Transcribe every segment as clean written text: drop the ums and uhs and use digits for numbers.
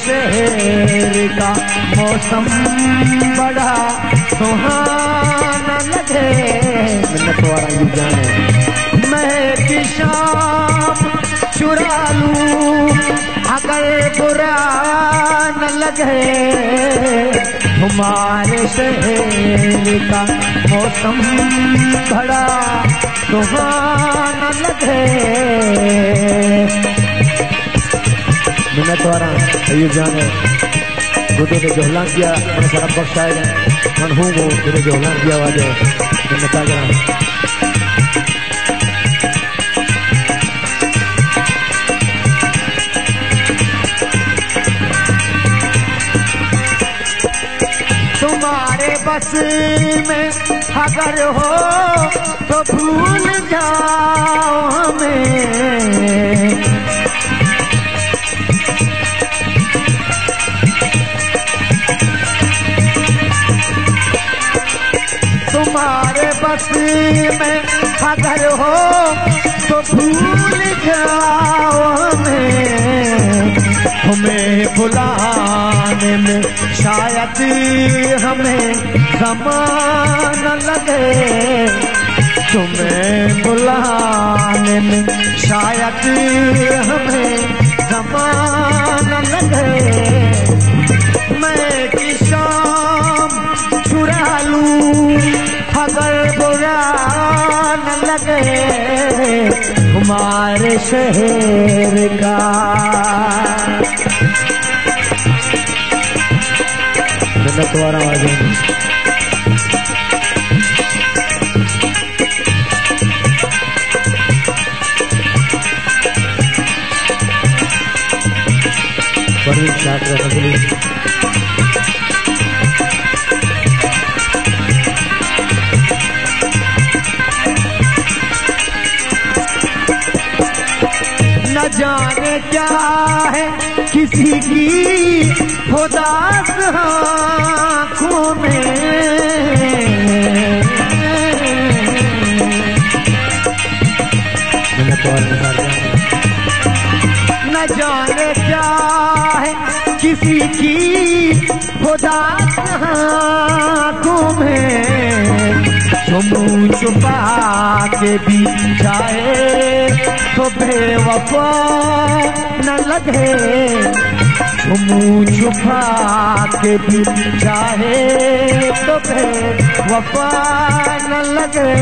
शहर का मौसम बड़ा सुहाना लगे। मिन्नत वाला ये जाने मैं की शाम चुरा लूं अगर बुरा न लगे। हमारे शहर का मौसम बड़ा सुहाना लगे। मिन्नत वाला ये जाने गुदे ने जोहला किया मैंने सारा बख्शाएगा मन हूँ वो गुदे जोहला किया वाले मिन्नत आगरा तुम्हारे बस में अगर हो तो भूल जाओ हमें। तुम्हारे बस में अगर हो तो भूल जाओ हमें बुलाने में शायद हमें ज़माना लगे। तुम्हें बुलाने में शायद हमें ज़माना लगे। मैं की शाम चुरा लूं अगर बुरा न लगे। हमारे शहर का मिन्नत वाला आवाज़ परवीन छात्र न जाने क्या है किसी की उदास आँखों में। न जाने क्या है किसी की उदास आँखों में। जो मुँह छुपा के भी जाए तो बेवफा न लगे। जो मुँह छुपा के भी जाए तो बेवफा न लगे।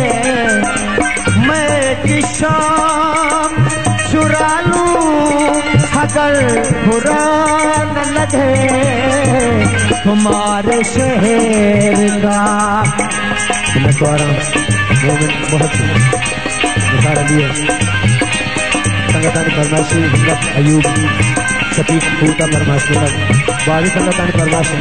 मैं की शाम चुरा लूं अगर बुरा न लगे। तुम्हारे शहर का मैं तो आ रहा हूँ बहुत निखारा दिया संगतानी फरमाइशी अयूब सतीश फूटा फरमाइशी बागी संगतानी फरमाइशी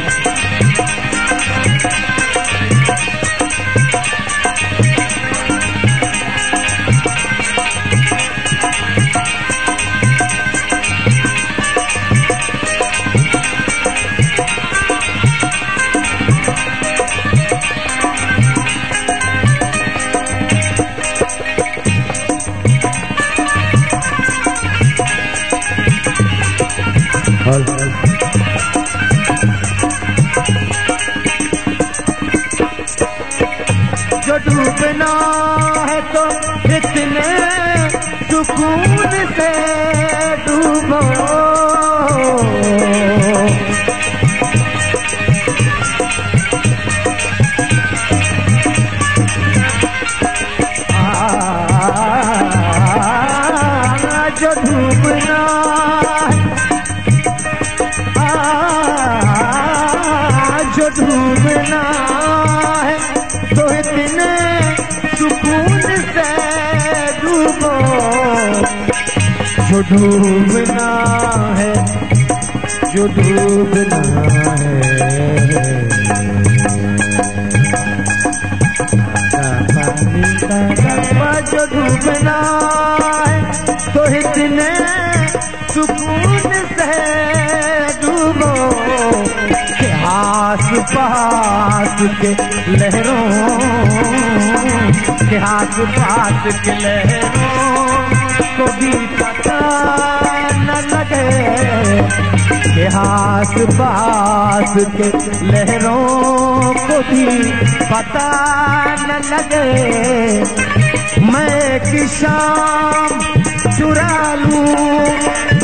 जो डूबना है तो इतने सुकून से डूबो। जो डूबना जो डूबना है तो इतने सुकून से डूबो। जो डूबना है जो डूबना है पानी का डब्बा। जो डूबना है तो इतने सुकून से डूबो। आस पास के लहरों के आस पास के लहरों को भी पता न लगे। के आस पास के लहरों को भी पता न लगे, मैं कि शाम चुरा लूं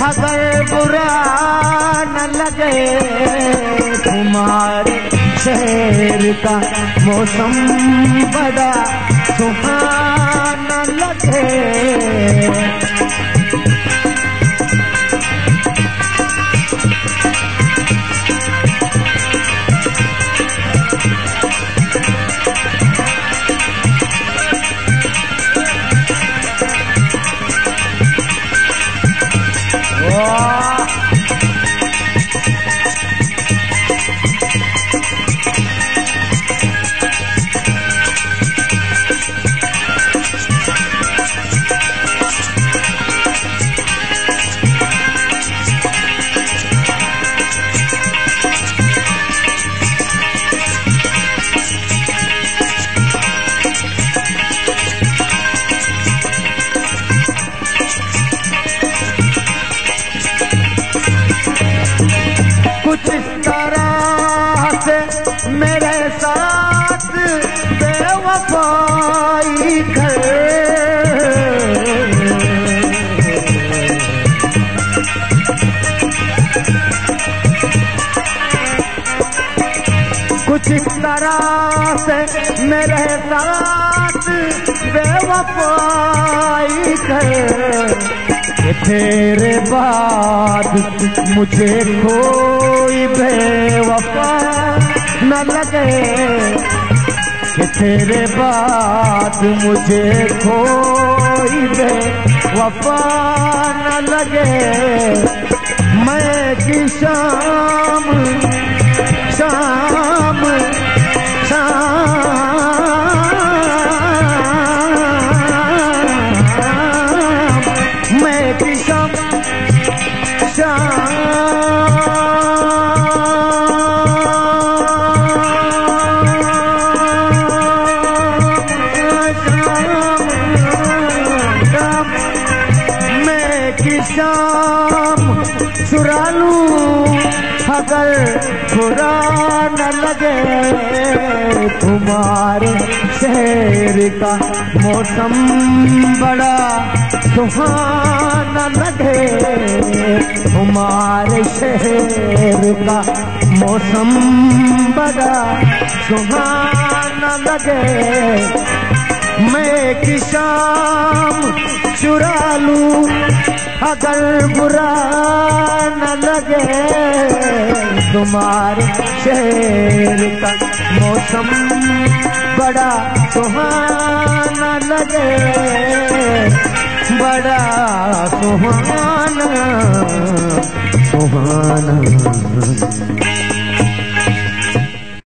अगर बुरा न लगे, तुम्हारे शहर का मौसम बड़ा सुहाना लगे। कुछ इस तरह से मेरे साथ बेवफाई कर, कुछ इस तरह से मेरे साथ बेवफाई कर, कि तेरे बाद मुझे कोई बेवफा न लगे, कि तेरे बाद मुझे कोई बेवफा न लगे, मैं कि शाम शाम शाम मैं कि शाम मैं कि शाम चुरा लूं अगर बुरा न लगे, तुम्हारे शहर का मौसम बड़ा सुहाना लगे, तुम्हारे शहर का मौसम बड़ा सुहाना लगे, मैं कि शाम चुरा लूं अगर बुरा न लगे, तुम्हारे शहर का मौसम बड़ा सुहाना लगे, बड़ा सुहाना सुहाना।